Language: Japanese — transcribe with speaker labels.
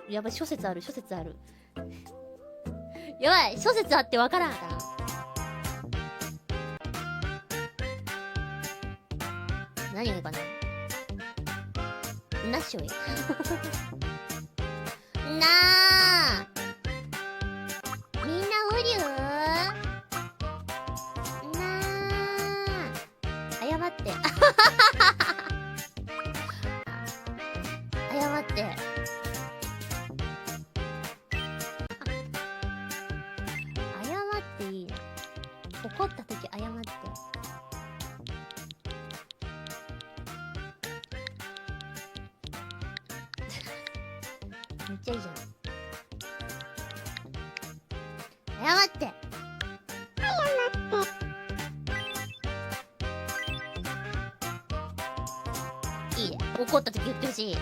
Speaker 1: やばい、諸説ある、諸説ある。やばい、諸説あってわからんかな。何がいいかな。なっしょい。なあ、みんなおりゅうなあ、謝って。謝って。謝っていいの。怒った時謝って。めっちゃいいじゃん。謝って。いいね。怒った時言ってほしい。